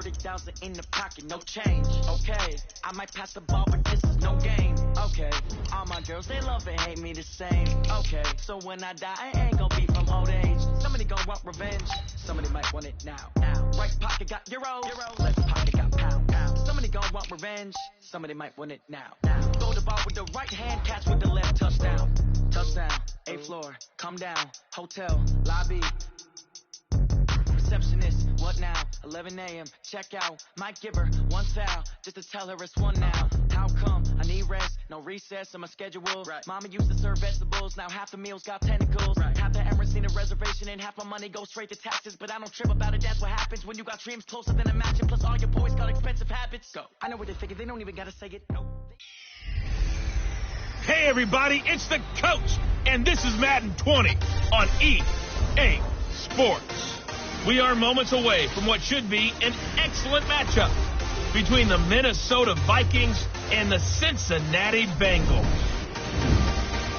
30,000 in the pocket, no change. Okay, I might pass the ball, but this is no game. Okay, all my girls, they love and hate me the same. Okay, so when I die, I ain't gonna be from old age. Somebody gonna want revenge, somebody might want it now. Right pocket got euro, left pocket got pound. Somebody gonna want revenge, somebody might want it now. Throw the ball with the right hand, catch with the left, touchdown. Touchdown, 8th floor, come down, hotel, lobby. Receptionist, what now? 11 a.m. Check out. Might give her one foul just to tell her it's one now. How come? I need rest, no recess on my schedule. Right. Mama used to serve vegetables, now half the meals got tentacles. Right. Half the Emirates need a reservation and half my money goes straight to taxes. But I don't trip about it, that's what happens when you got dreams closer than a match. And plus all your boys got expensive habits. Go. I know what they figure, they don't even gotta say it. No. Hey everybody, it's the coach, and this is Madden 20 on EA Sports. We are moments away from what should be an excellent matchup between the Minnesota Vikings and the Cincinnati Bengals.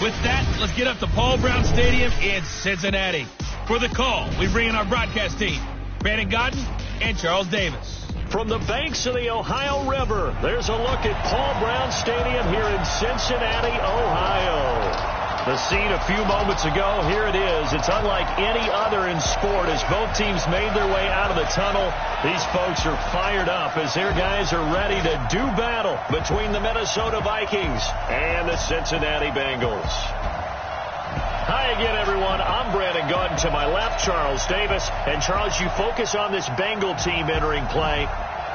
With that, let's get up to Paul Brown Stadium in Cincinnati. For the call, we bring in our broadcast team, Brandon Godden and Charles Davis. From the banks of the Ohio River, there's a look at Paul Brown Stadium here in Cincinnati, Ohio. The scene a few moments ago, here it is. It's unlike any other in sport as both teams made their way out of the tunnel. These folks are fired up as their guys are ready to do battle between the Minnesota Vikings and the Cincinnati Bengals. Hi again, everyone. I'm Brandon Godden. To my left, Charles Davis. And Charles, you focus on this Bengal team entering play.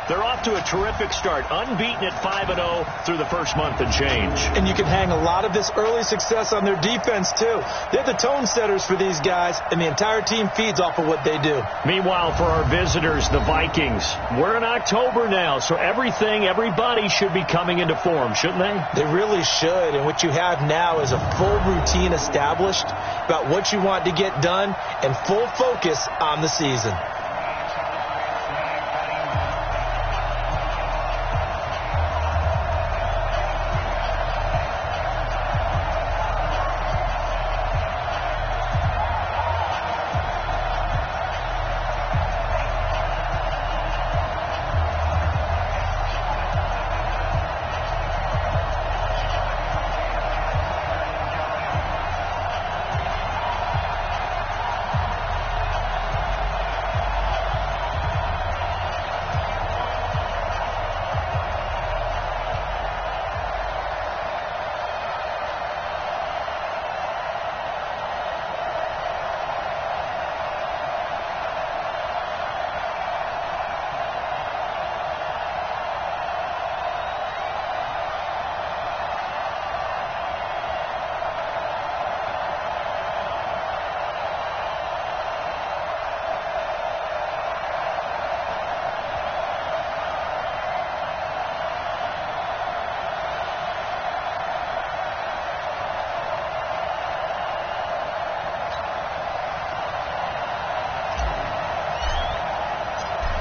They're off to a terrific start, unbeaten at 5-0 through the first month and change. And you can hang a lot of this early success on their defense, too. They're the tone setters for these guys, and the entire team feeds off of what they do. Meanwhile, for our visitors, the Vikings, we're in October now, so everybody should be coming into form, shouldn't they? They really should, and what you have now is a full routine established about what you want to get done and full focus on the season.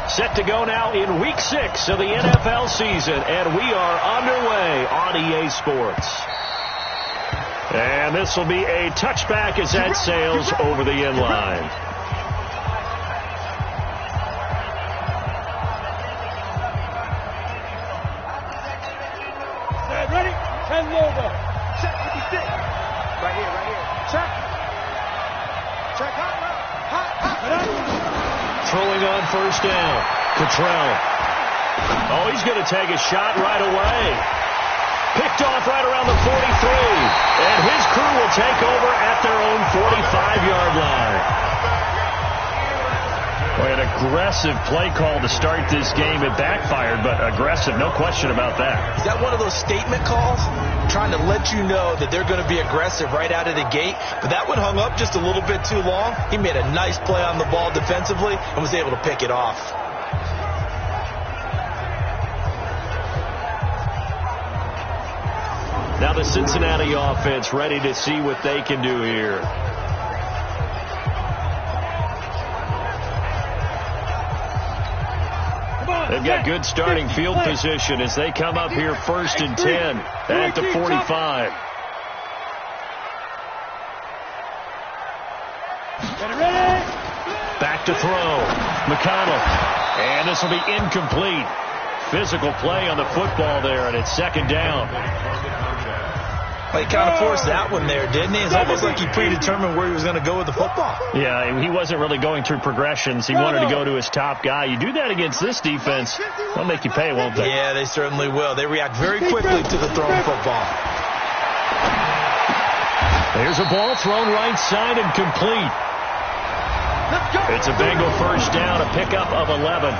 Set to go now in Week 6 of the NFL season, and we are underway on EA Sports. And this will be a touchback as that sails over the end line. Ready? 10 over. Check 56. Right here. Check. Check. Throwing on first down. Cottrell. Oh, he's going to take a shot right away. Picked off right around the 43. And his crew will take over at their own 45-yard line. Boy, an aggressive play call to start this game. It backfired, but aggressive, no question about that. Is that one of those statement calls? Trying to let you know that they're going to be aggressive right out of the gate. But that one hung up just a little bit too long. He made a nice play on the ball defensively and was able to pick it off. Now the Cincinnati offense ready to see what they can do here. They've got good starting field position as they come up here 1st and 10 at the 45. Back to throw. McConnell And this will be incomplete. Physical play on the football there, and it's second down. Well, he kind of forced that one there, didn't he? It's almost like he predetermined where he was going to go with the football. Yeah, he wasn't really going through progressions. He wanted to go to his top guy. You do that against this defense, they'll make you pay, won't they? Yeah, they certainly will. They react very quickly to the thrown football. There's a ball thrown right side and complete. It's a Bengal first down, a pickup of 11.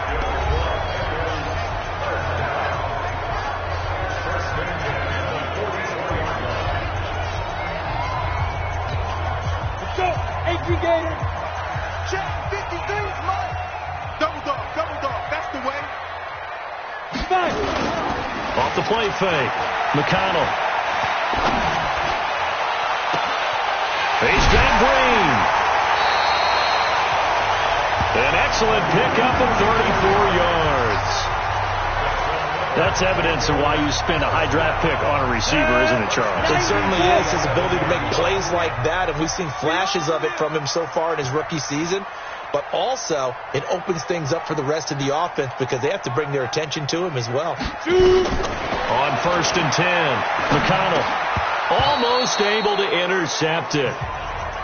Gator. Check 53 is mine. Double dog, that's the way. Back. Off the play fake. McConnell. He's got Green. An excellent pickup of 34 yards. That's evidence of why you spend a high draft pick on a receiver, isn't it, Charles? It certainly is. His ability to make plays like that, and we've seen flashes of it from him so far in his rookie season. But also, it opens things up for the rest of the offense because they have to bring their attention to him as well. On 1st and 10, McConnell almost able to intercept it.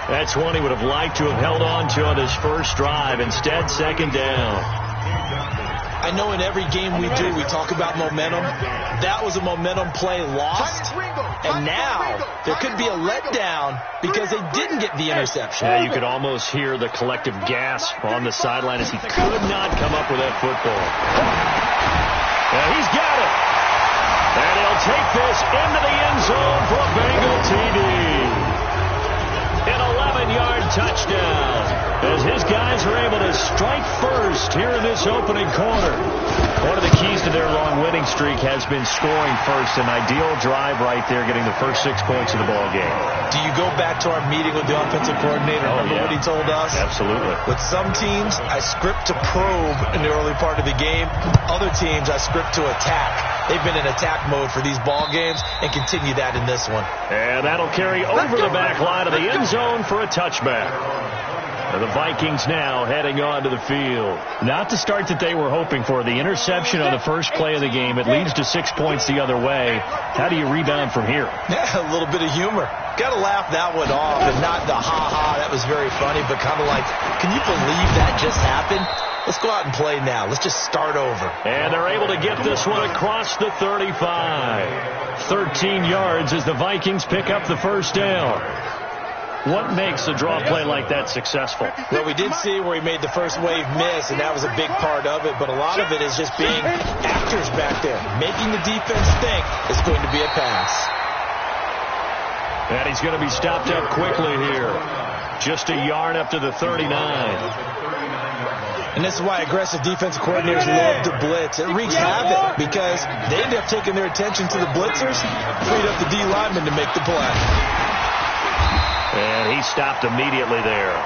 That's one he would have liked to have held on to on his first drive. Instead, second down. I know in every game we do, we talk about momentum. That was a momentum play lost. And now there could be a letdown because they didn't get the interception. Yeah, you could almost hear the collective gasp on the sideline as he could not come up with that football. Yeah, he's got it. And he'll take this into the end zone for a Bengal TD. An 11-yard touchdown as his guys are able to strike first here in this opening quarter. One of the keys to their long winning streak has been scoring first. An ideal drive right there, getting the first 6 points of the ball game. Do you go back to our meeting with the offensive coordinator? Remember what he told us? Absolutely. With some teams, I script to probe in the early part of the game. Other teams, I script to attack. They've been in attack mode for these ball games and continue that in this one. And that'll carry over the back line of the end zone for a touchback. And the Vikings now heading onto the field. Not the start that they were hoping for. The interception on the first play of the game. It leads to 6 points the other way. How do you rebound from here? Yeah, a little bit of humor. Got to laugh that one off and not the ha-ha. That was very funny, but kind of like, can you believe that just happened? Let's go out and play now. Let's just start over. And they're able to get this one across the 35. 13 yards as the Vikings pick up the first down. What makes a draw play like that successful? Well, we did see where he made the first wave miss, and that was a big part of it. But a lot of it is just being actors back there, making the defense think it's going to be a pass. And he's going to be stopped up quickly here. Just a yard up to the 39. And this is why aggressive defensive coordinators love to blitz. It wreaks havoc because they end up taking their attention to the blitzers, freed up the D lineman to make the play. And he stopped immediately there.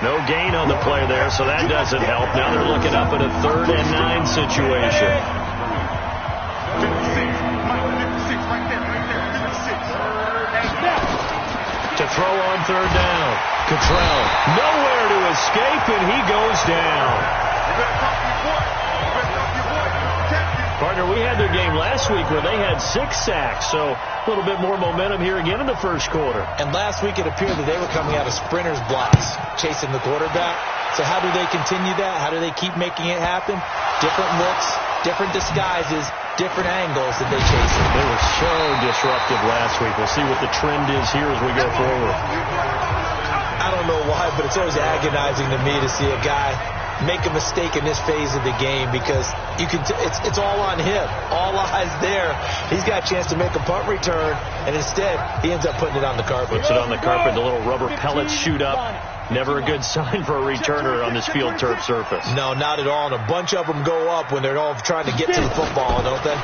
No gain on the play there, so that doesn't help. Now they're looking up at a 3rd and 9 situation. 56, right there, 56. To throw on 3rd down. Cottrell nowhere to escape, and he goes down. Partner, we had their game last week where they had 6 sacks, so a little bit more momentum here again in the first quarter. And last week it appeared that they were coming out of sprinters blocks, chasing the quarterback. So how do they continue that? How do they keep making it happen? Different looks, different disguises, different angles that they chase it. They were so disruptive last week. We'll see what the trend is here as we go forward. I don't know why, but it's always agonizing to me to see a guy make a mistake in this phase of the game because you can it's all on him. All eyes there. He's got a chance to make a punt return, and instead he ends up putting it on the carpet. Puts it on the carpet. The little rubber pellets shoot up. Never a good sign for a returner on this field turf surface. No, not at all. And a bunch of them go up when they're all trying to get to the football, don't they?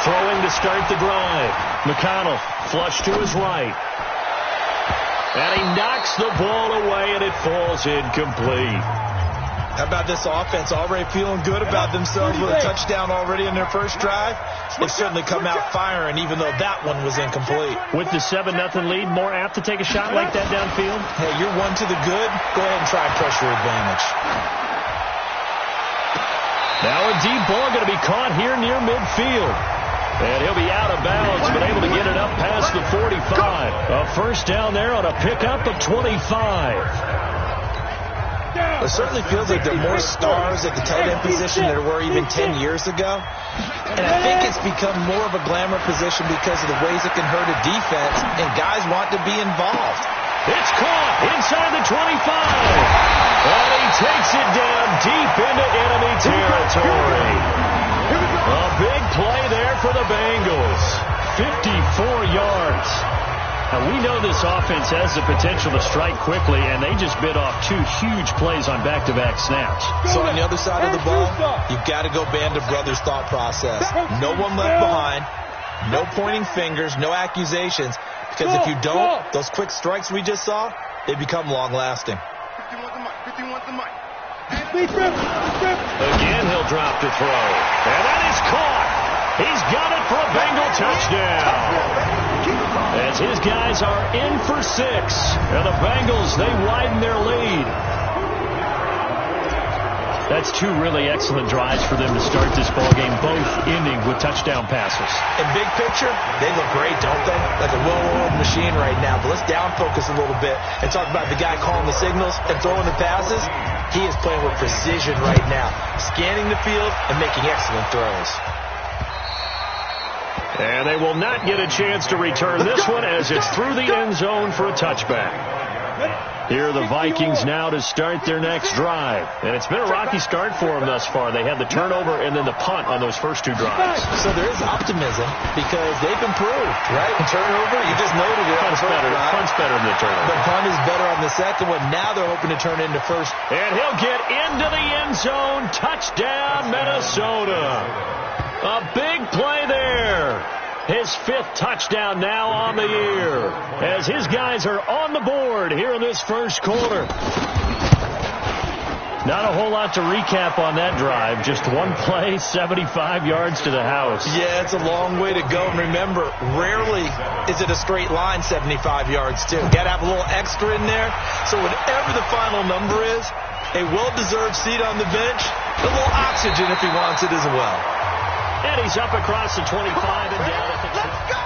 Throwing to start the drive. McConnell flush to his right. And he knocks the ball away, and it falls incomplete. How about this offense? Already feeling good about themselves with a touchdown already in their first drive. They've certainly come out firing, even though that one was incomplete. With the 7-0 lead, more apt to take a shot like that downfield? Hey, you're one to the good. Go ahead and try pressure advantage. Now a deep ball going to be caught here near midfield. And he'll be out of bounds, but able to get it up past the 45. A first down there on a pickup of 25. It certainly feels like there are more stars at the tight end position than there were even 10 years ago. And I think it's become more of a glamour position because of the ways it can hurt a defense, and guys want to be involved. It's caught inside the 25. And he takes it down deep into enemy territory. A big play there for the Bengals. 54 yards. Now, we know this offense has the potential to strike quickly, and they just bit off 2 huge plays on back-to-back snaps. So on the other side of the ball, you've got to go Band of Brothers thought process. No one left behind, no pointing fingers, no accusations, because if you don't, those quick strikes we just saw, they become long-lasting. Again, he'll drop to throw. And that is caught. He's got it for a Bengal touchdown. As his guys are in for 6. And the Bengals, they widen their lead. That's 2 really excellent drives for them to start this ballgame, both ending with touchdown passes. In big picture, they look great, don't they? Like a well-oiled machine right now. But let's down focus a little bit and talk about the guy calling the signals and throwing the passes. He is playing with precision right now, scanning the field and making excellent throws. And they will not get a chance to return this one as it's through the end zone for a touchback. Here are the Vikings now to start their next drive. And it's been a rocky start for them thus far. They had the turnover and then the punt on those first 2 drives. So there is optimism because they've improved, right? Turnover, you just noted it. Punt's better than the turnover. The punt is better on the second one. Now they're hoping to turn into first. And he'll get into the end zone. Touchdown, Minnesota. A big play there. His 5th touchdown now on the year as his guys are on the board here in this first quarter. Not a whole lot to recap on that drive. Just 1 play, 75 yards to the house. Yeah, it's a long way to go. And remember, rarely is it a straight line 75 yards, too. Got to have a little extra in there. So whatever the final number is, a well-deserved seat on the bench, a little oxygen if he wants it as well. And he's up across the 25 and down at the 10. Let's go!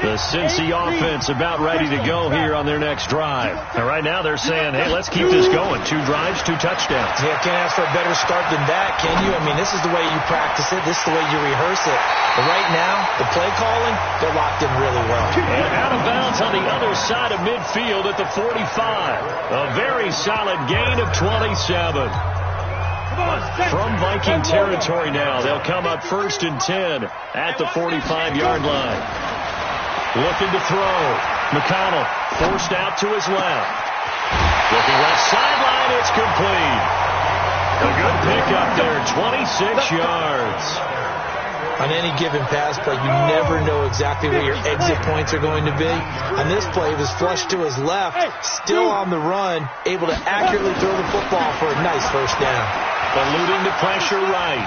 The Cincy offense about ready to go here on their next drive. And right now they're saying, hey, let's keep this going. 2 drives, 2 touchdowns. Yeah, can't ask for a better start than that, can you? I mean, this is the way you practice it. This is the way you rehearse it. But right now, the play calling, they're locked in really well. And out of bounds on the other side of midfield at the 45. A very solid gain of 27. From Viking territory now, they'll come up 1st and 10 at the 45-yard line. Looking to throw. McConnell forced out to his left. Looking left sideline, it's complete. A good pickup there, 26 yards. On any given pass play, you never know exactly where your exit points are going to be. On this play, it was flushed to his left, still on the run, able to accurately throw the football for a nice first down. Eluding the pressure right.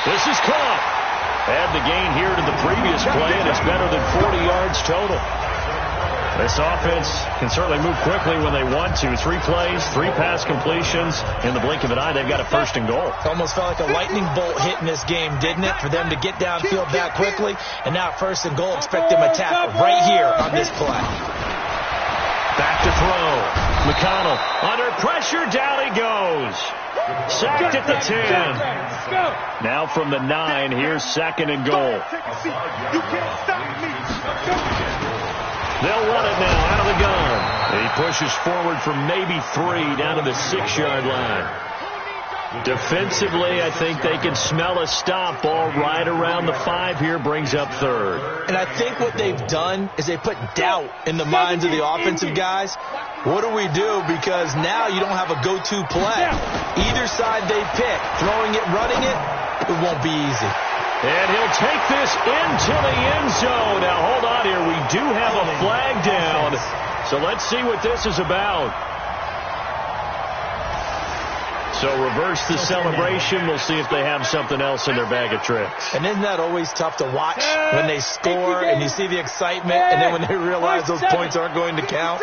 This is caught. Add the gain here to the previous play, and it's better than 40 yards total. This offense can certainly move quickly when they want to. 3 plays, 3 pass completions. In the blink of an eye, they've got a 1st and goal. It almost felt like a lightning bolt hit in this game, didn't it? For them to get downfield that quickly. And now 1st and goal, expect them to attack right here on this play. Back to throw. McConnell under pressure, down he goes. Sacked at the 10. Now from the 9, here's 2nd and goal. You can't stop me. They'll run it now out of the gun. He pushes forward from maybe 3 down to the 6-yard line. Defensively, I think they can smell a stop. Ball right around the 5 here, brings up 3rd. And I think what they've done is they put doubt in the minds of the offensive guys. What do we do? Because now you don't have a go-to play. Either side they pick, throwing it, running it, it won't be easy. And he'll take this into the end zone. Now, hold on here. We do have a flag down. So let's see what this is about. So reverse the celebration. We'll see if they have something else in their bag of tricks. And isn't that always tough to watch when they score and you see the excitement and then when they realize those points aren't going to count?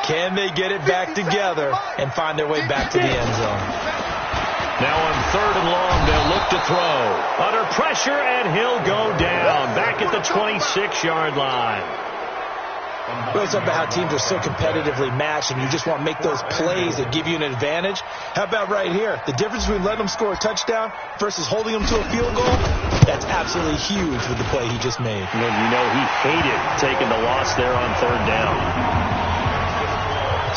Can they get it back together and find their way back to the end zone? Now on 3rd and long, they'll look to throw. Under pressure, and he'll go down. Back at the 26-yard line. We always talk about how teams are so competitively matched and you just want to make those plays that give you an advantage. How about right here? The difference between letting them score a touchdown versus holding them to a field goal, that's absolutely huge with the play he just made. And you know he hated taking the loss there on 3rd down.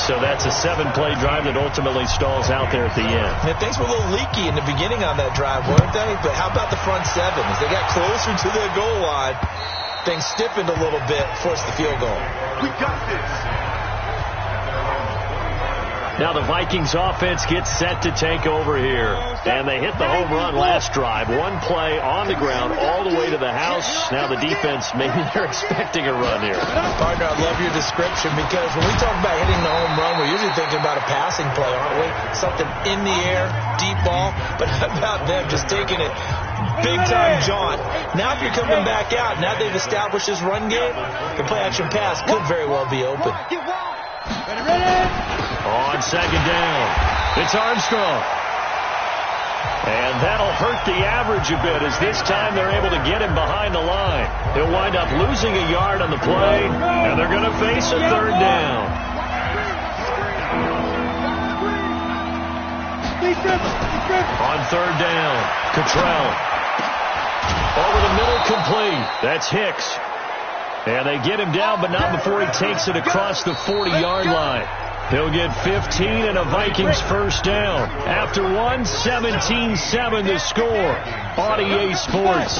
So that's a 7-play drive that ultimately stalls out there at the end. And things were a little leaky in the beginning on that drive, weren't they? But how about the front seven? As they got closer to their goal line, things stiffened a little bit, forced the field goal. We got this. Now the Vikings offense gets set to take over here. And they hit the home run last drive. One play on the ground all the way to the house. Now the defense, maybe they're expecting a run here. Partner, I love your description because when we talk about hitting the home run, we're usually thinking about a passing play, aren't we? Something in the air, deep ball. But how about them just taking it big-time jaunt? Now if you're coming back out, now they've established this run game, the play-action pass could very well be open. On 2nd down, it's Armstrong. And that'll hurt the average a bit as this time they're able to get him behind the line. He'll wind up losing a yard on the play, and they're going to face a 3rd down. On 3rd down, Cottrell. Over the middle, complete. That's Hicks. And they get him down, but not before he takes it across the 40-yard line. He'll get 15 and a Vikings first down. After one, 17-7 the score on EA Sports.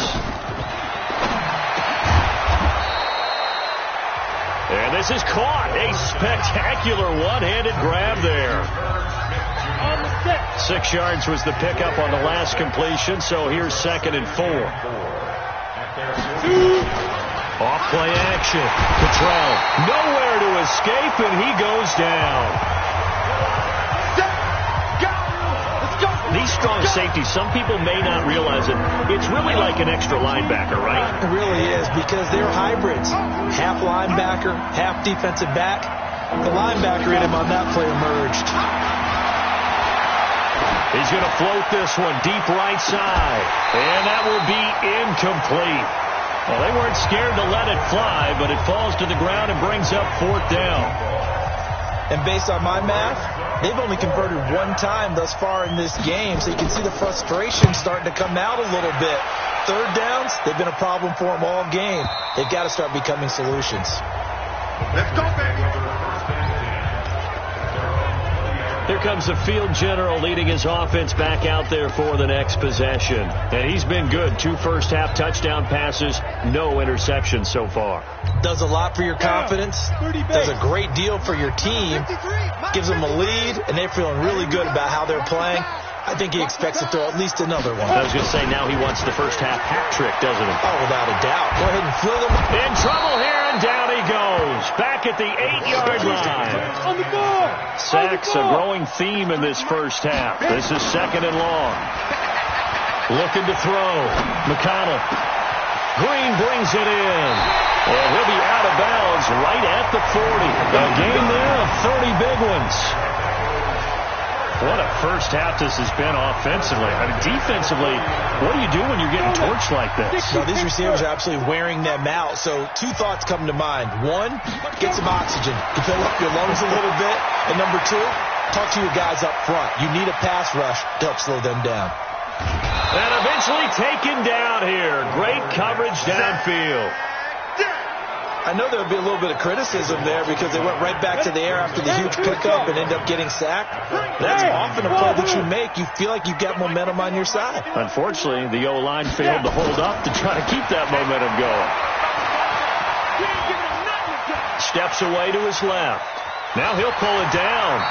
And this is caught. A spectacular one-handed grab there. 6 yards was the pickup on the last completion, so here's 2nd and 4. Off play action. Cottrell nowhere to escape, and he goes down. These strong safeties, some people may not realize it. It's really like an extra linebacker, right? It really is because they're hybrids. Half linebacker, half defensive back. The linebacker in him on that play emerged. He's going to float this one deep right side, and that will be incomplete. Well, they weren't scared to let it fly, but it falls to the ground and brings up 4th down. And based on my math, they've only converted one time thus far in this game, so you can see the frustration starting to come out a little bit. 3rd downs, they've been a problem for them all game. They've got to start becoming solutions. Let's go, baby. Here comes the field general leading his offense back out there for the next possession. And he's been good. 2 first-half touchdown passes, no interceptions so far. Does a lot for your confidence. Does a great deal for your team. Gives them a lead, and they're feeling really good about how they're playing. I think he expects to throw at least another one. I was going to say, now he wants the first-half hat trick, doesn't he? Oh, without a doubt. Go ahead and fill him. In trouble here, and down he goes. Back at the 8-yard line. On the ball. Sacks a growing theme in this first half. This is 2nd and long. Looking to throw. McConnell. Green brings it in. And he'll be out of bounds right at the 40. A game there of 30 big ones. What a first half this has been offensively. I mean, defensively, what do you do when you're getting torched like this? No, these receivers are absolutely wearing them out. So 2 thoughts come to mind. 1, get some oxygen. You fill up your lungs a little bit. And number 2, talk to your guys up front. You need a pass rush to help slow them down. And eventually taken down here. Great coverage downfield. I know there would be a little bit of criticism there because they went right back to the air after the huge pickup and ended up getting sacked. That's often a play that you make. You feel like you've got momentum on your side. Unfortunately, the O-line failed to hold up to try to keep that momentum going. Steps away to his left. Now he'll pull it down.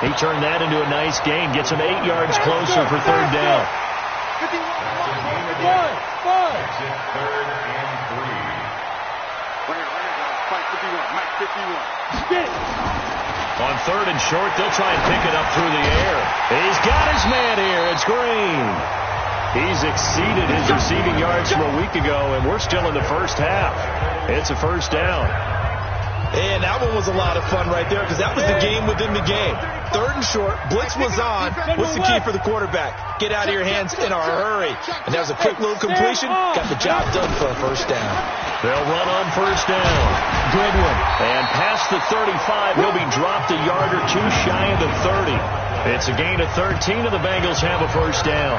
He turned that into a nice gain. Gets him 8 yards closer for 3rd down. On 3rd and short, they'll try and pick it up through the air. He's got his man here. It's Green. He's exceeded his receiving yards from a week ago, and we're still in the first half. It's a first down. And that one was a lot of fun right there because that was the game within the game. 3rd and short, blitz was on. What's the key for the quarterback? Get out of your hands in a hurry. And that was a quick little completion. Got the job done for a first down. They'll run on first down. Goodwin. And past the 35, he'll be dropped a yard or two shy of the 30. It's a gain of 13, and the Bengals have a first down.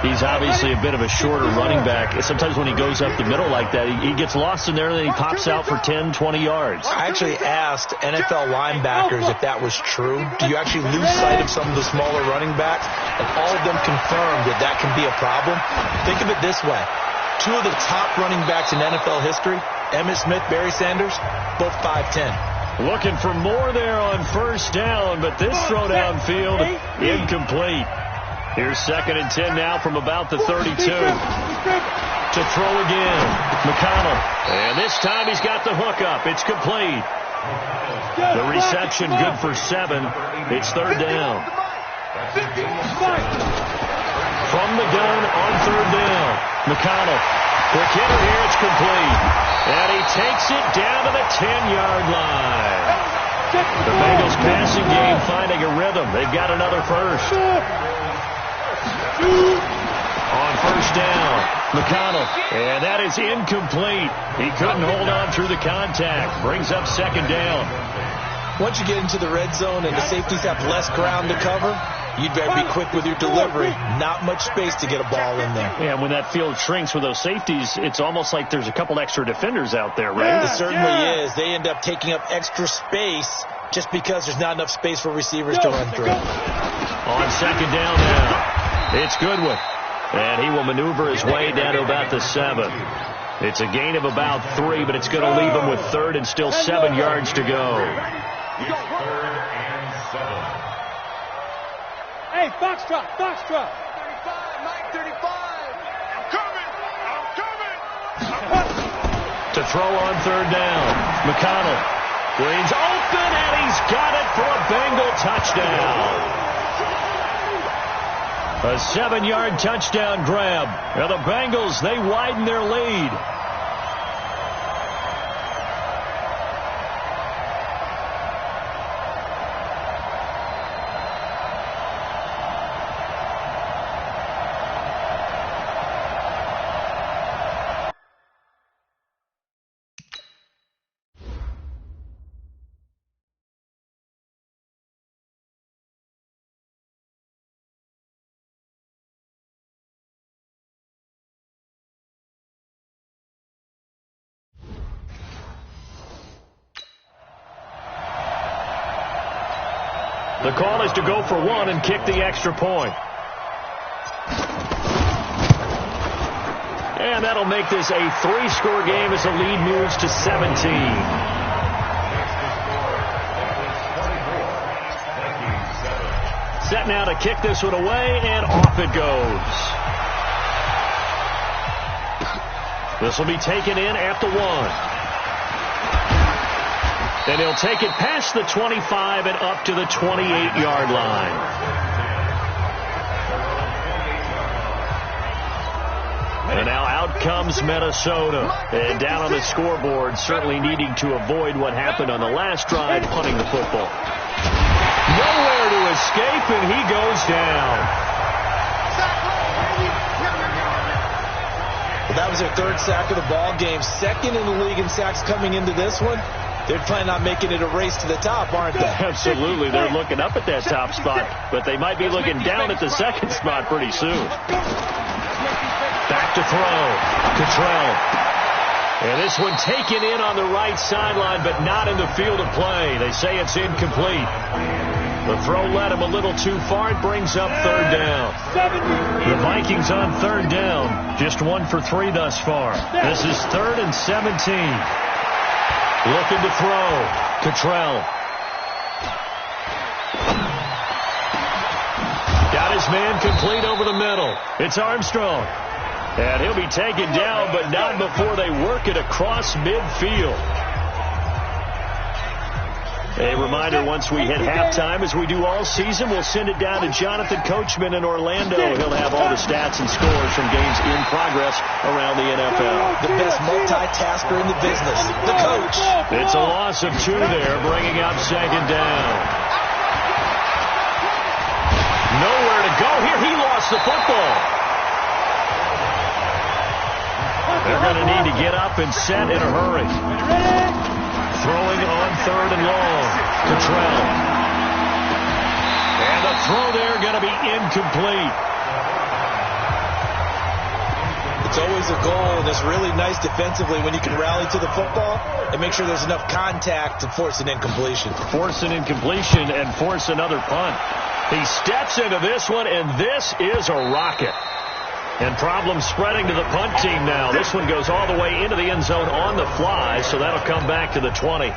He's obviously a bit of a shorter running back. Sometimes when he goes up the middle like that, he gets lost in there, and then he pops out for 10, 20 yards. I actually asked NFL linebackers if that was true. Do you actually lose sight of some of the smaller running backs? And all of them confirmed that that can be a problem. Think of it this way. 2 of the top running backs in NFL history, Emmitt Smith, Barry Sanders, both 5'10". Looking for more there on first down, but this throw downfield, incomplete. Here's 2nd and 10 now from about the 32. To throw again, McConnell. And this time he's got the hook up. It's complete. The reception good for 7. It's 3rd down. From the gun on 3rd down, McConnell. Quick hitter here, it's complete. And he takes it down to the 10-yard line. The Bengals passing game finding a rhythm. They've got another first. On first down, McConnell. And that is incomplete. He couldn't hold on through the contact. Brings up 2nd down. Once you get into the red zone and the safeties have less ground to cover, you'd better be quick with your delivery. Not much space to get a ball in there. Yeah, when that field shrinks with those safeties, it's almost like there's a couple extra defenders out there, right? It certainly is. They end up taking up extra space just because there's not enough space for receivers to run through. On 2nd down now. It's Goodwin, and he will maneuver his way down to about the 7. It's a gain of about 3, but it's going to leave him with 3rd and still 7 yards to go. Hey, Foxtrot, Foxtrot. 35, Mike 35. I'm coming. To throw on 3rd down, McConnell. Green's open, and he's got it for a Bengal touchdown. A 7-yard touchdown grab. Now the Bengals, they widen their lead. The call is to go for 1 and kick the extra point. And that'll make this a 3-score game as the lead moves to 17. Set now to kick this one away, and off it goes. This will be taken in at the 1. And he'll take it past the 25 and up to the 28-yard line. And now out comes Minnesota. And down on the scoreboard, certainly needing to avoid what happened on the last drive, punting the football. Nowhere to escape, and he goes down. Well, that was their 3rd sack of the ball game. 2nd in the league in sacks coming into this one. They're planning on making it a race to the top, aren't they? Absolutely. They're looking up at that top spot, but they might be looking down at the 2nd spot pretty soon. Back to throw. Cottrell. And this one taken in on the right sideline, but not in the field of play. They say it's incomplete. The throw led him a little too far. It brings up 3rd down. The Vikings on 3rd down. Just 1 for 3 thus far. This is 3rd and 17. Looking to throw. Cottrell. Got his man complete over the middle. It's Armstrong. And he'll be taken down, but not before they work it across midfield. A reminder, once we hit halftime, as we do all season, we'll send it down to Jonathan Coachman in Orlando. He'll have all the stats and scores from games in progress around the NFL. The best multitasker in the business, the coach. It's a loss of 2 there, bringing up second down. Nowhere to go here. He lost the football. They're going to need to get up and set in a hurry. Throwing on 3rd and long. Cottrell. And the throw there going to be incomplete. It's always a goal, and it's really nice defensively when you can rally to the football and make sure there's enough contact to force an incompletion. Force an incompletion and force another punt. He steps into this one, and this is a rocket. And problems spreading to the punt team now. This one goes all the way into the end zone on the fly, so that'll come back to the 20.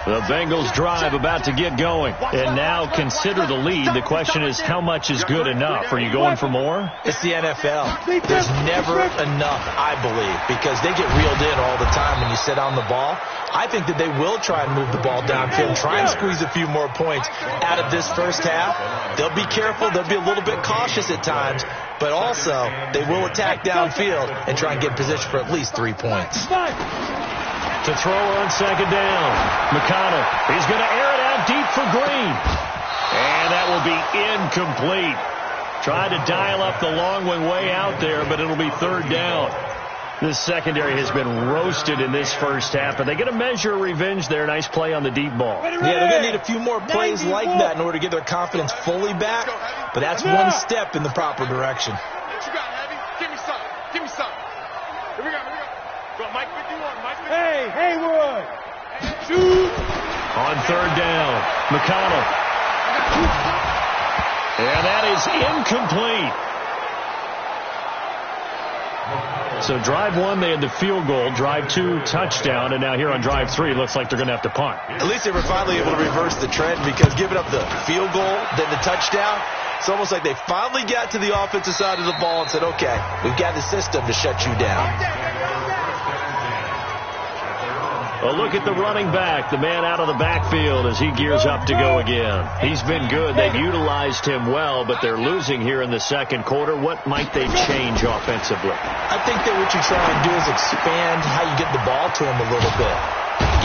The Bengals drive about to get going. And now consider the lead. The question is, how much is good enough? Are you going for more? It's the NFL. There's never enough, I believe, because they get reeled in all the time when you sit on the ball. I think that they will try and move the ball downfield, try and squeeze a few more points out of this first half. They'll be careful. They'll be a little bit cautious at times, but also they will attack downfield and try and get position for at least 3 points. To throw on second down. McConnell. He's going to air it out deep for Green. And that will be incomplete. Tried to dial up the long one way out there, but it'll be 3rd down. This secondary has been roasted in this first half, but they get a measure of revenge there. Nice play on the deep ball. Yeah, they're going to need a few more plays like that in order to get their confidence fully back, but that's one step in the proper direction. What you got, Heavy? Give me some. Give me some. Here we go. Here we go. Go, Mike 51. Mike 51. Hey, Haywood. Shoot. On 3rd down, McConnell. And that is incomplete. So drive 1, they had the field goal. Drive 2, touchdown. And now here on drive 3, it looks like they're going to have to punt. At least they were finally able to reverse the trend, because giving up the field goal, then the touchdown, it's almost like they finally got to the offensive side of the ball and said, okay, we've got the system to shut you down. A look at the running back, the man out of the backfield as he gears up to go again. He's been good. They've utilized him well, but they're losing here in the second quarter. What might they change offensively? I think that what you try and do is expand how you get the ball to him a little bit.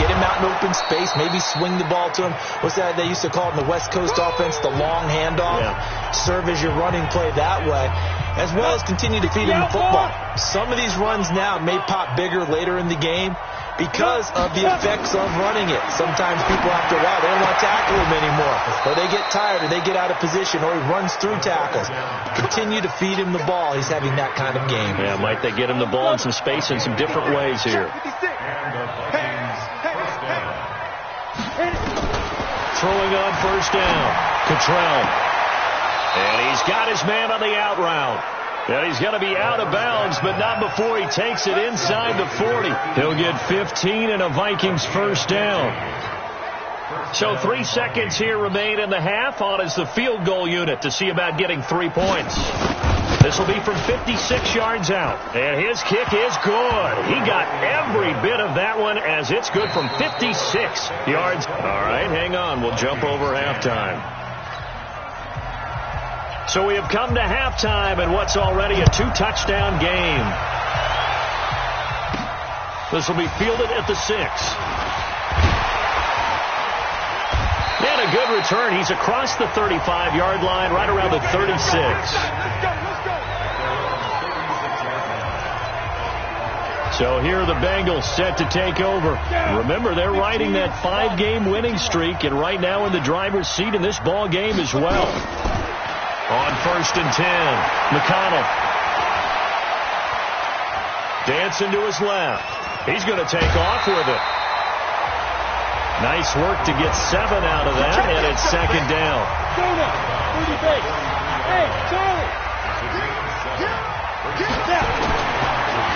Get him out in open space, maybe swing the ball to him. What's that they used to call it in the West Coast offense, the long handoff? Yeah. Serve as your running play that way, as well as continue to feed him the football. Some of these runs now may pop bigger later in the game because of the effects of running it. Sometimes people, after a while, they don't want to tackle him anymore, or they get tired, or they get out of position, or he runs through tackles. Continue to feed him the ball. He's having that kind of game. Yeah, might they get him the ball in some space in some different ways here. Throwing on 1st down, Cottrell. And he's got his man on the out route. And he's going to be out of bounds, but not before he takes it inside the 40. He'll get 15 and a Vikings 1st down. So 3 seconds here remain in the half. On is the field goal unit to see about getting 3 points. This will be from 56 yards out. And his kick is good. He got every bit of that one, as it's good from 56 yards. All right, hang on. We'll jump over halftime. So we have come to halftime in what's already a 2-touchdown game. This will be fielded at the 6. And a good return. He's across the 35-yard line, right around the 36. So here are the Bengals set to take over. Remember, they're riding that 5-game winning streak, and right now in the driver's seat in this ball game as well. On 1st and 10, McConnell. Dancing to his left. He's going to take off with it. Nice work to get 7 out of that, and it's 2nd down.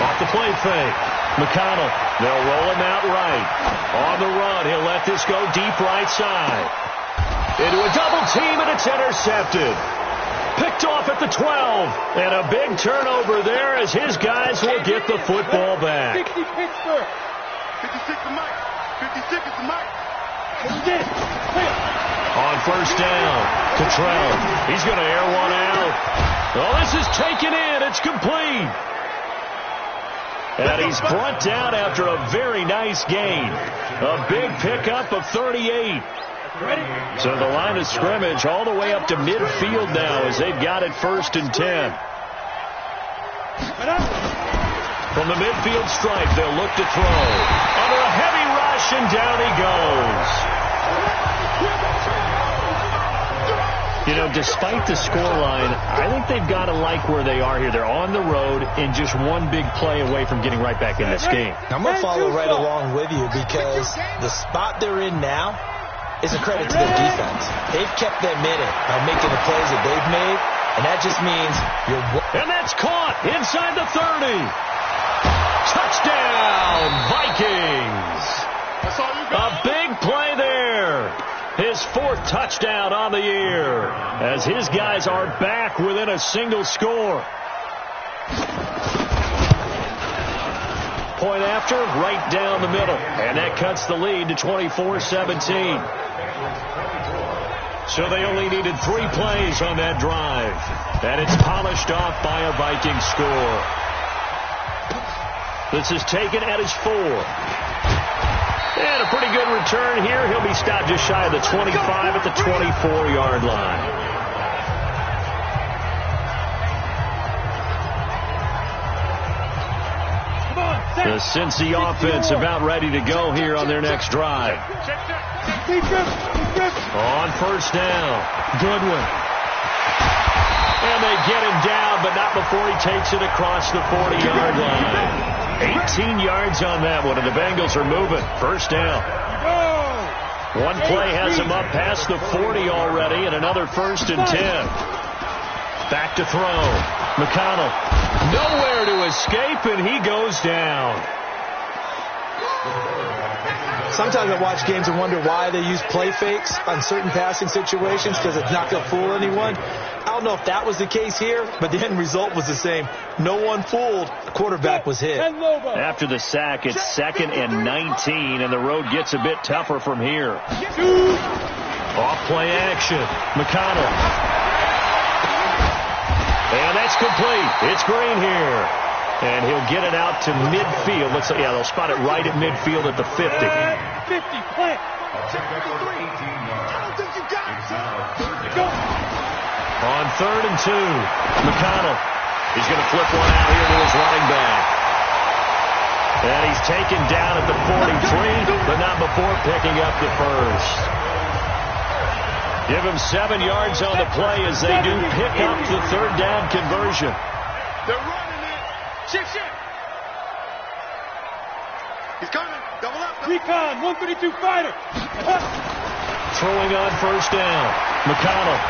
Off the play fake. McConnell. They'll roll him out right. On the run, he'll let this go deep right side. Into a double team, and it's intercepted. Picked off at the 12. And a big turnover there as his guys will get the football back. 60 Pittsburgh. 56 to Mike. 56 is to Mike. On first down, Cottrell. He's going to air one out. Oh, this is taken in. It's complete. And he's brought down after a very nice gain. A big pickup of 38. So the line of scrimmage all the way up to midfield now as they've got it 1st and 10. From the midfield stripe, they'll look to throw. Under a heavy rush, and down he goes. You know, despite the scoreline, I think they've got to like where they are here. They're on the road and just one big play away from getting right back in this game. I'm going to follow right along with you because the spot they're in now is a credit to their defense. They've kept them in it by making the plays that they've made, and that just means you're... And that's caught inside the 30. Touchdown, Vikings. A big play there. His 4th touchdown on the year as his guys are back within a single score. Point after, right down the middle. And that cuts the lead to 24-17. So they only needed 3 plays on that drive. And it's polished off by a Viking score. This is taken at his 4. And a pretty good return here. He'll be stopped just shy of the 25 at the 24-yard line. The Cincy offense about ready to go here on their next drive. On first down, Goodwin. And they get him down, but not before he takes it across the 40-yard line. 18 yards on that one, and the Bengals are moving. First down. One play has him up past the 40 already, and another 1st and 10. Back to throw. McConnell. Nowhere to escape, and he goes down. Sometimes I watch games and wonder why they use play fakes on certain passing situations because it's not going to fool anyone. I don't know if that was the case here, but the end result was the same. No one fooled. The quarterback was hit. After the sack, it's 2nd and 19, and the road gets a bit tougher from here. Off play action. McConnell. And that's complete. It's Green here. And he'll get it out to midfield. Let's say, yeah, they'll spot it right at midfield at the 50. 50, plant. On 3rd and 2, McConnell. He's going to flip one out here to his running back. And he's taken down at the 43, but not before picking up the 1st. Give him 7 yards on the play as they do pick up the 3rd down conversion. They're running it. Shift. He's coming. Double up. Recon, 132 fighter. Throwing on first down. McConnell.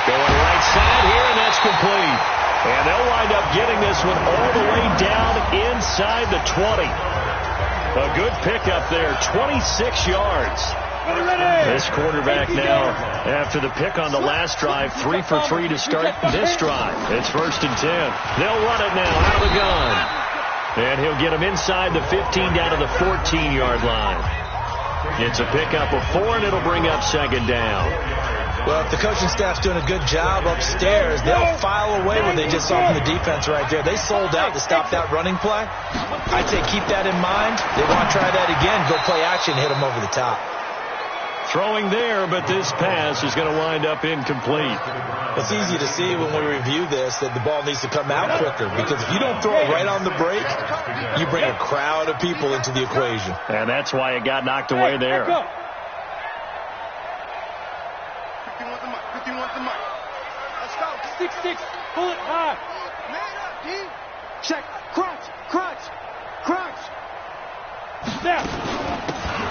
Going right side here, and that's complete. And they'll wind up getting this one all the way down inside the 20. A good pickup there, 26 yards. This quarterback now, after the pick on the last drive, 3 for 3 to start this drive. It's 1st and 10. They'll run it now out of the gun. And he'll get him inside the 15 down to the 14-yard line. It's a pickup of 4, and it'll bring up 2nd down. Well, if the coaching staff's doing a good job upstairs, they'll file away what they just saw from the defense right there. They sold out to stop that running play. I'd say keep that in mind. They want to try that again, go play action, hit them over the top. Throwing there, but this pass is going to wind up incomplete. It's easy to see when we review this that the ball needs to come out quicker because if you don't throw it right on the break, you bring a crowd of people into the equation. And that's why it got knocked away there. 51 to Mike. Let's go. 6-6, pull it high. Man up, D. Check, crunch. Step.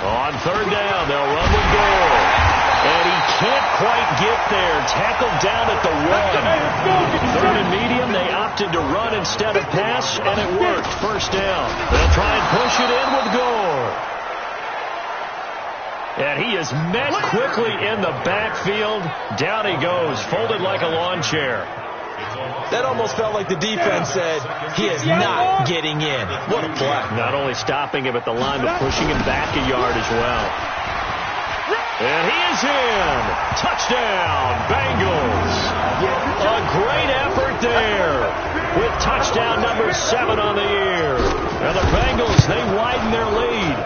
On 3rd down, they'll run with Gore. And he can't quite get there. Tackled down at the 1. 3rd and medium, they opted to run instead of pass, and it worked. First down. They'll try and push it in with Gore. And he is met quickly in the backfield. Down he goes, folded like a lawn chair. That almost felt like the defense said, he is not getting in. What a play. Not only stopping him at the line, but pushing him back a yard as well. And he is in. Touchdown, Bengals. A great effort there with touchdown number 7 on the year. And the Bengals, they widen their lead.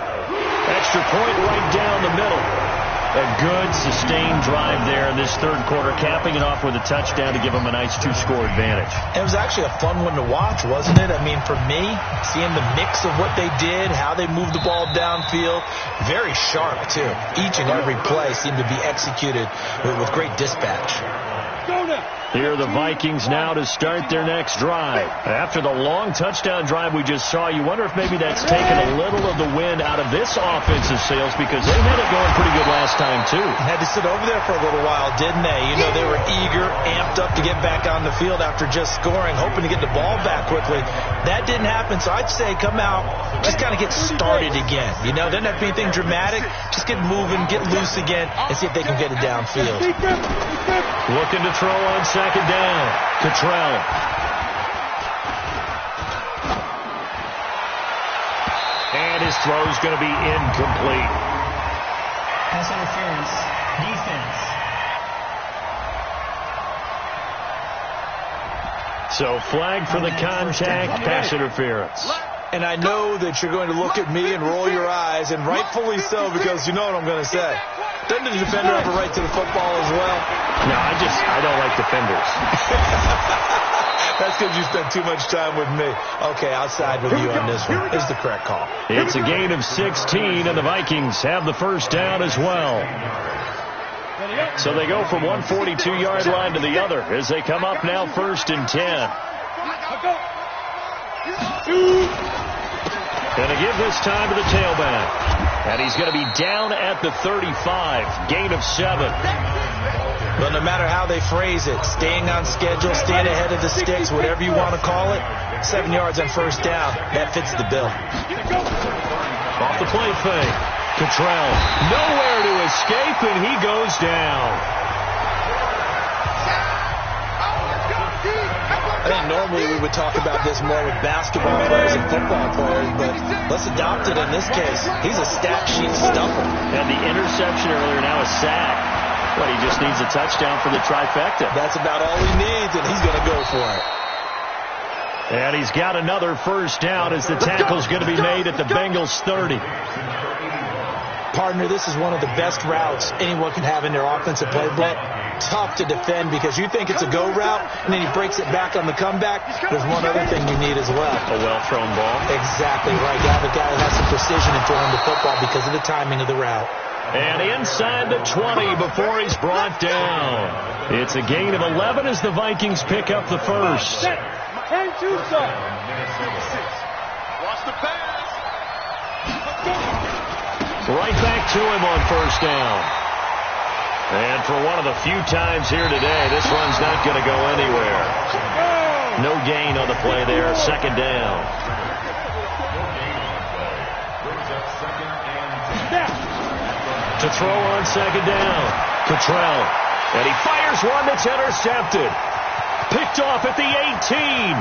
Extra point right down the middle. A good, sustained drive there in this third quarter, capping it off with a touchdown to give them a nice 2-score advantage. It was actually a fun one to watch, wasn't it? I mean, for me, seeing the mix of what they did, how they moved the ball downfield, very sharp, too. Each and every play seemed to be executed with great dispatch. Here are the Vikings now to start their next drive. After the long touchdown drive we just saw, you wonder if maybe that's taken a little of the wind out of this offensive sails, because they had it going pretty good last time, too. Had to sit over there for a little while, didn't they? You know, they were eager, amped up to get back on the field after just scoring, hoping to get the ball back quickly. That didn't happen, so I'd say come out, just kind of get started again. You know, doesn't have to be anything dramatic. Just get moving, get loose again, and see if they can get it downfield. Looking to throw on second down. Cottrell. And his throw is going to be incomplete. Pass interference. Defense. So flag for the contact, pass interference. And I know that you're going to look at me and roll your eyes, and rightfully so, because you know what I'm going to say. Doesn't the defender have a right to the football as well? No, I don't like defenders. That's because you spent too much time with me. Okay, I'll side with you on this one. It's the correct call. It's a gain of 16, and the Vikings have the first down as well. So they go from one 42-yard line to the other as they come up now 1st and 10. Going to give this time to the tailback. And he's going to be down at the 35. Gain of 7. But no matter how they phrase it, staying on schedule, staying ahead of the sticks, whatever you want to call it, 7 yards on first down, that fits the bill. Off the play fake. Cottrell nowhere to escape, and he goes down. I think normally we would talk about this more with basketball players and football players, but let's adopt it in this case. He's a stat sheet stuffer. And the interception earlier, now a sack. Well, he just needs a touchdown for the trifecta. That's about all he needs, and he's going to go for it. And he's got another first down as the tackle's going to be made at the Bengals 30. Partner, this is one of the best routes anyone can have in their offensive playbook. Tough to defend because you think it's a go route, and then he breaks it back on the comeback. There's one other thing you need as well. A well-thrown ball. Exactly right. You have a guy that has some precision in throwing the football because of the timing of the route. And inside the 20 before he's brought down. It's a gain of 11 as the Vikings pick up the first. Watch the pass. Right back to him on first down. And for one of the few times here today, this run's not going to go anywhere. No gain on the play there. Second down. To throw on second down. Cottrell. And he fires one that's intercepted. Picked off at the 18.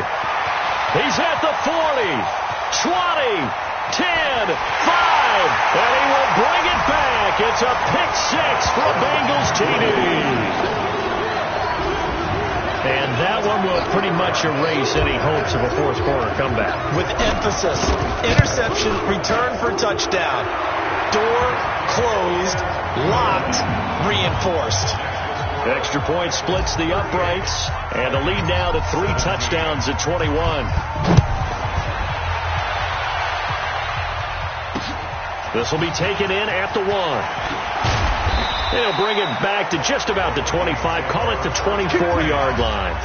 He's at the 40. 20. 10, 5, and he will bring it back. It's a pick 6 for a Bengals TD. And that one will pretty much erase any hopes of a fourth quarter comeback. With emphasis, interception, return for touchdown. Door closed, locked, reinforced. Extra point splits the uprights, and the lead now to 3 touchdowns at 21. This will be taken in at the 1. They'll bring it back to just about the 25. Call it the 24-yard line.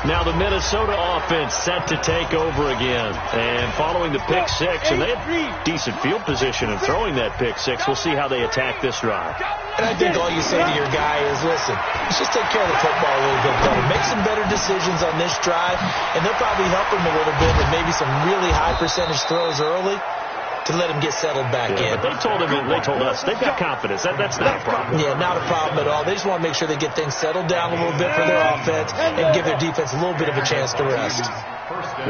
Now the Minnesota offense set to take over again. And following the pick 6, and they had decent field position in throwing that pick 6. We'll see how they attack this drive. And I think all you say to your guy is, listen, let's just take care of the football a little bit better. Make some better decisions on this drive, and they'll probably help him a little bit with maybe some really high percentage throws early. to let him get settled back in. But they told us they've got confidence. That's not a problem. Yeah, not a problem at all. They just want to make sure they get things settled down a little bit for their offense and give their defense a little bit of a chance to rest.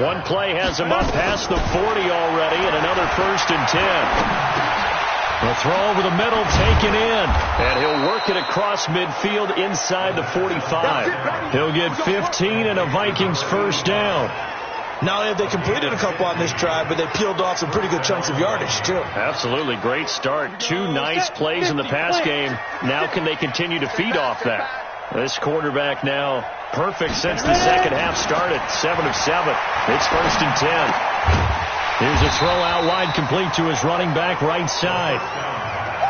One play has him up past the 40 already, and another 1st and 10. The throw over the middle, taken in. And he'll work it across midfield inside the 45. He'll get 15 and a Vikings first down. Not only have they completed a couple on this drive, but they peeled off some pretty good chunks of yardage, too. Absolutely. Great start. 2 nice plays in the pass game. Now can they continue to feed off that? This quarterback now perfect since the second half started. 7 of 7. It's 1st and 10. Here's a throw out wide, complete to his running back right side.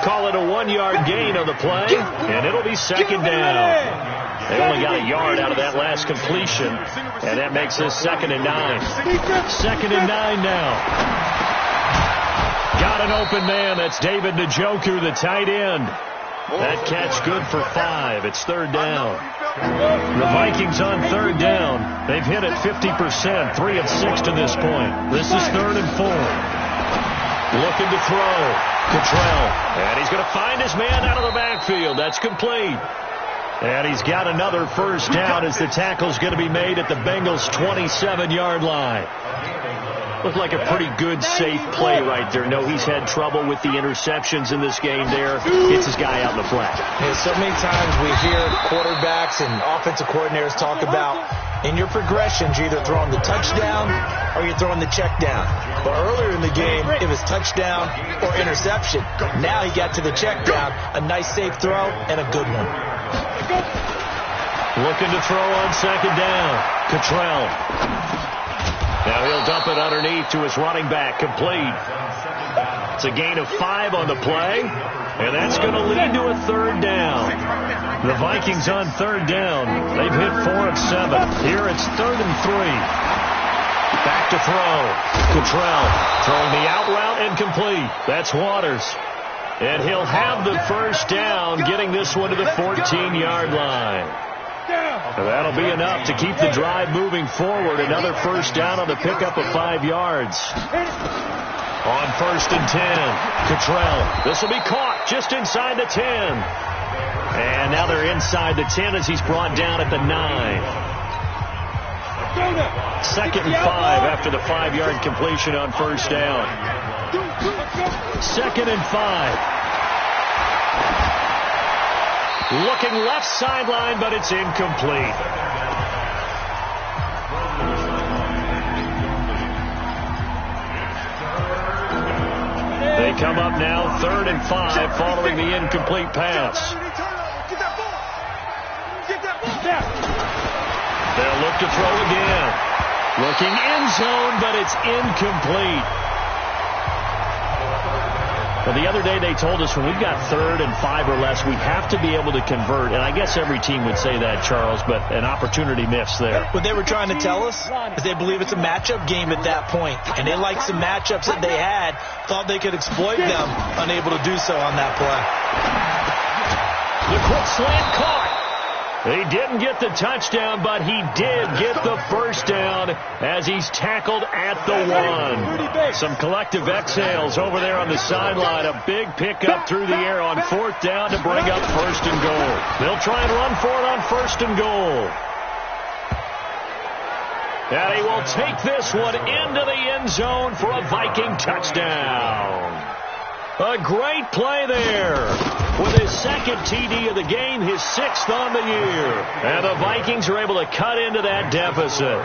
Call it a 1-yard gain on the play, and it'll be 2nd down. They only got a yard out of that last completion, and that makes this 2nd and 9. 2nd and 9 now. Got an open man. That's David Njoku, the tight end. That catch good for 5. It's 3rd down. The Vikings on 3rd down. They've hit it 50%, 3 of 6 to this point. This is 3rd and 4. Looking to throw. Cottrell. And he's going to find his man out of the backfield. That's complete. And he's got another 1st down as the tackle's going to be made at the Bengals' 27-yard line. Looked like a pretty good, safe play right there. No, he's had trouble with the interceptions in this game there. Gets his guy out in the flat. Yeah, so many times we hear quarterbacks and offensive coordinators talk about in your progressions, you're either throwing the touchdown or you're throwing the check down. But earlier in the game, it was touchdown or interception. Now he got to the check down. A nice, safe throw and a good one. Looking to throw on 2nd down. Cottrell. Now he'll dump it underneath to his running back. Complete. It's a gain of 5 on the play. And that's going to lead to a 3rd down. The Vikings on 3rd down. They've hit 4 of 7. Here it's 3rd and 3. Back to throw. Cottrell throwing the out route and complete. That's Waters. And he'll have the 1st down, getting this one to the 14-yard line. That'll be enough to keep the drive moving forward. Another 1st down on the pickup of 5 yards. On 1st and 10, Cottrell. This will be caught just inside the 10. And now they're inside the 10 as he's brought down at the 9. 2nd and 5 after the 5-yard completion on 1st down. 2nd and 5. Looking left sideline, but it's incomplete. They come up now 3rd and 5 following the incomplete pass. They'll look to throw again. Looking end zone, but it's incomplete. Well, the other day they told us when we've got 3rd and 5 or less, we have to be able to convert. And I guess every team would say that, Charles, but an opportunity missed there. What they were trying to tell us is they believe it's a matchup game at that point. And they liked some matchups that they had, thought they could exploit them, unable to do so on that play. The quick slant caught. He didn't get the touchdown, but he did get the 1st down as he's tackled at the 1. Some collective exhales over there on the sideline. A big pickup through the air on 4th down to bring up 1st and goal. They'll try and run for it on 1st and goal. And he will take this one into the end zone for a Viking touchdown. A great play there. With his 2nd TD of the game, his 6th on the year. And the Vikings are able to cut into that deficit.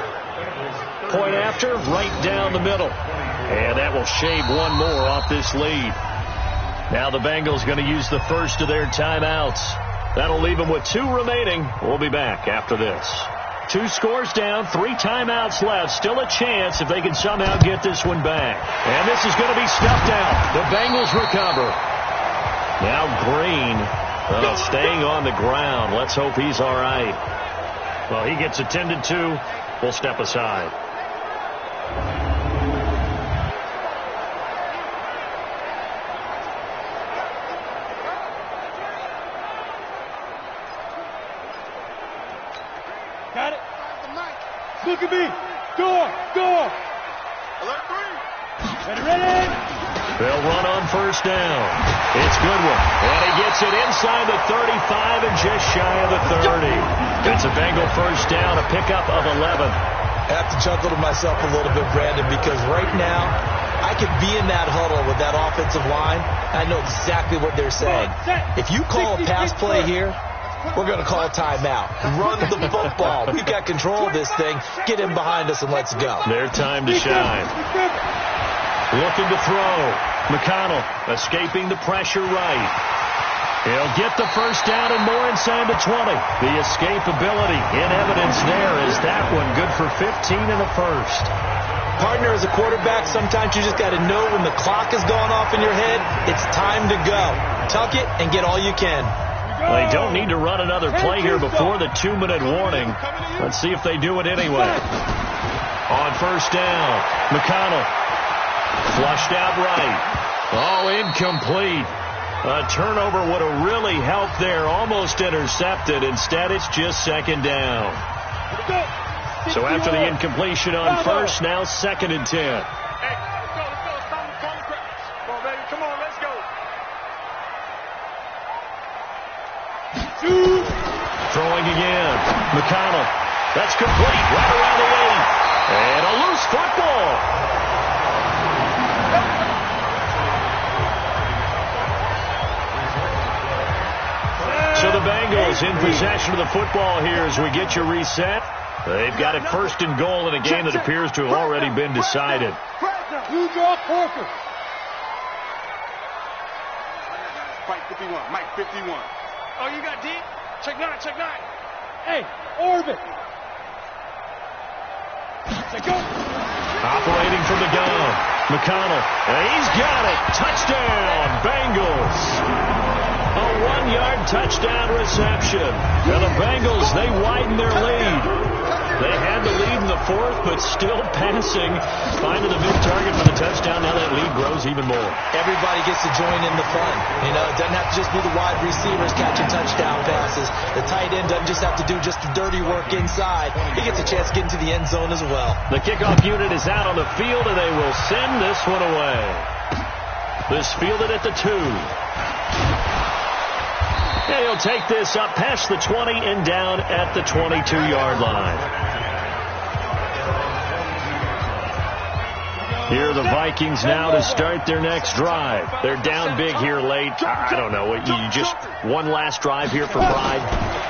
Point after, right down the middle. And that will shave one more off this lead. Now the Bengals going to use the first of their timeouts. That'll leave them with 2 remaining. We'll be back after this. 2 scores down, 3 timeouts left. Still a chance if they can somehow get this one back. And this is going to be stuffed out. The Bengals recover. Now Green staying on the ground. Let's hope he's all right. Well, he gets attended to. We'll step aside. Got it. Look at me. Door. Alert 3. Ready. They'll run on first down. It's Goodwin. And he gets it inside the 35 and just shy of the 30. It's a Bengal first down, a pickup of 11. I have to chuckle to myself a little bit, Brandon, because right now I could be in that huddle with that offensive line. I know exactly what they're saying. If you call a pass play here, we're going to call a timeout. Run the football. We've got control of this thing. Get in behind us and let's go. Their time to shine. Looking to throw. McConnell escaping the pressure right. He'll get the first down and more inside the 20. The escapability in evidence there is that one good for 15 in the first. Partner, as a quarterback, sometimes you just got to know when the clock has gone off in your head, it's time to go. Tuck it and get all you can. Well, they don't need to run another play here before the 2-minute warning. Let's see if they do it anyway. On first down, McConnell flushed out right. Oh, incomplete. A turnover would have really helped there. Almost intercepted. Instead, it's just second down. So after the incompletion on first, now 2nd and 10. Hey, let's go. It's time to call the practice. Come on, baby. Come on, let's go. Throwing again. McConnell. That's complete. Right around the 8. And a loose football. So the Bengals in possession of the football here as we get you reset. They've got it 1st and goal in a game that appears to have already been decided. You draw Corker. Mike 51. Mike 51. Oh, you got deep? Check 9. Check 9. Hey, orbit. Let's go. Operating from the gun. McConnell. And he's got it. Touchdown, Bengals. A 1-yard touchdown reception. Now the Bengals, they widen their lead. They had the lead in the 4th, but still passing. Finding the big target for the touchdown. Now that lead grows even more. Everybody gets to join in the fun. You know, it doesn't have to just be the wide receivers catching touchdown passes. The tight end doesn't just have to do just the dirty work inside. He gets a chance to get into the end zone as well. The kickoff unit is out on the field, and they will send this one away. This fielded at the 2. And he'll take this up past the 20 and down at the 22-yard line. Here are the Vikings now to start their next drive. They're down big here late. I don't know. You just one last drive here for pride?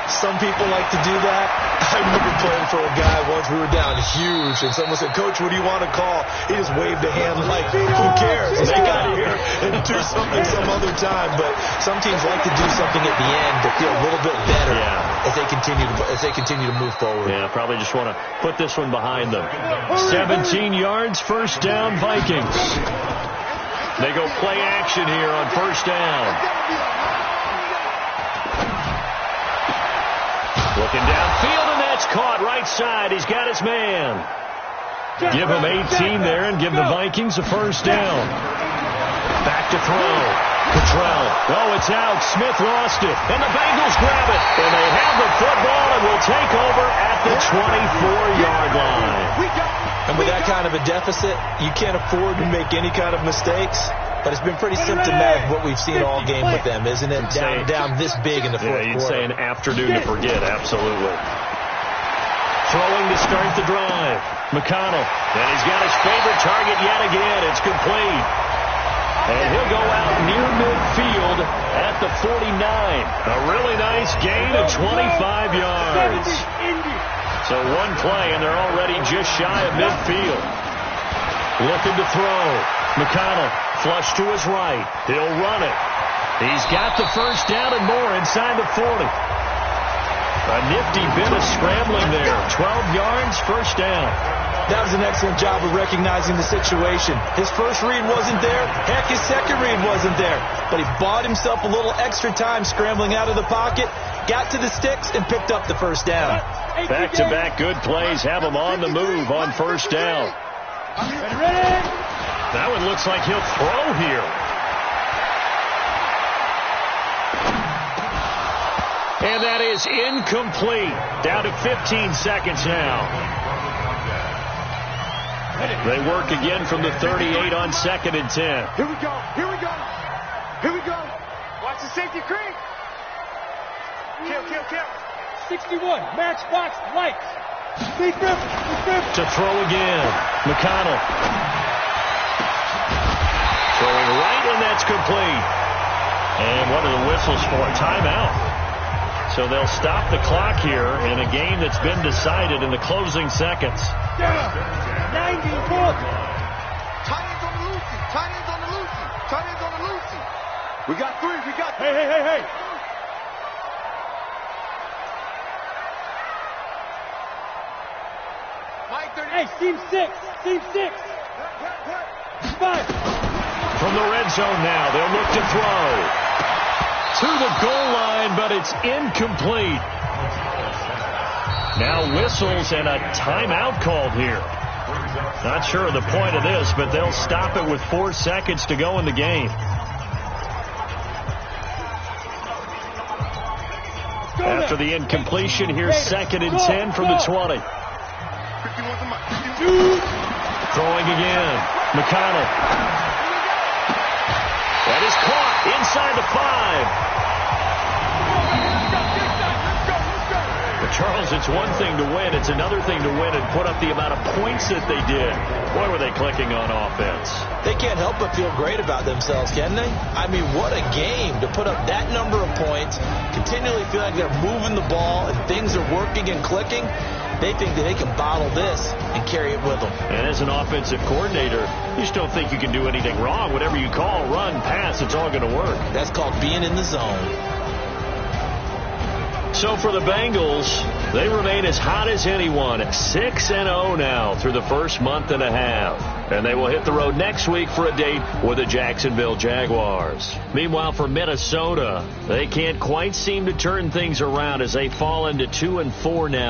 Some people like to do that. I remember playing for a guy once. We were down huge, and someone said, "Coach, what do you want to call?" He just waved a hand like, "Who cares? Let's get out of here and do something some other time." But some teams like to do something at the end to feel a little bit better as they continue to move forward. Yeah, probably just want to put this one behind them. 17 yards, first down, Vikings. They go play action here on first down. Looking downfield, and that's caught right side. He's got his man. Give him 18 there and give the Vikings a first down. Back to throw. Cottrell. Oh, it's out. Smith lost it. And the Bengals grab it. And they have the football and will take over at the 24-yard line. And with that kind of a deficit, you can't afford to make any kind of mistakes. But it's been pretty symptomatic what we've seen all game with them, isn't it? Down this big in the fourth quarter. You'd say an afternoon to forget, absolutely. Throwing to start the drive. McConnell. And he's got his favorite target yet again. It's complete. And he'll go out near midfield at the 49. A really nice gain of 25 yards. So one play, and they're already just shy of midfield. Looking to throw. McConnell, flush to his right. He'll run it. He's got the first down and more inside the 40. A nifty bit of scrambling there. 12 yards, first down. That was an excellent job of recognizing the situation. His first read wasn't there. Heck, his second read wasn't there. But he bought himself a little extra time scrambling out of the pocket, got to the sticks, and picked up the first down. Back-to-back good plays have him on the move on first down. That one looks like he'll throw here. And that is incomplete. Down to 15 seconds now. They work again from the 38 on 2nd and 10. Here we go. Here we go. Here we go. Watch the safety creep. Kill. 61, matchbox lights. Steve Griffin. To throw again. McConnell. Throwing right, and that's complete. And what are the whistles for? Timeout. So they'll stop the clock here in a game that's been decided in the closing seconds. 94. Tight ends on the Lucy. We got three. Hey. Mike 30. Hey, team 6. 5. From the red zone now, they'll look to throw. To the goal line, but it's incomplete. Now whistles and a timeout called here. Not sure of the point of this, but they'll stop it with 4 seconds to go in the game. After the incompletion, here's 2nd and 10 from the 20. Throwing again. McConnell. That is caught inside the 5. But Charles, it's one thing to win. It's another thing to win and put up the amount of points that they did. Boy, were they clicking on offense. They can't help but feel great about themselves, can they? I mean, what a game to put up that number of points, continually feel like they're moving the ball and things are working and clicking. They think that they can bottle this and carry it with them. And as an offensive coordinator, you just don't think you can do anything wrong. Whatever you call, run, pass, it's all going to work. That's called being in the zone. So for the Bengals, they remain as hot as anyone at 6-0 now through the first month and a half. And they will hit the road next week for a date with the Jacksonville Jaguars. Meanwhile, for Minnesota, they can't quite seem to turn things around as they fall into 2-4 now.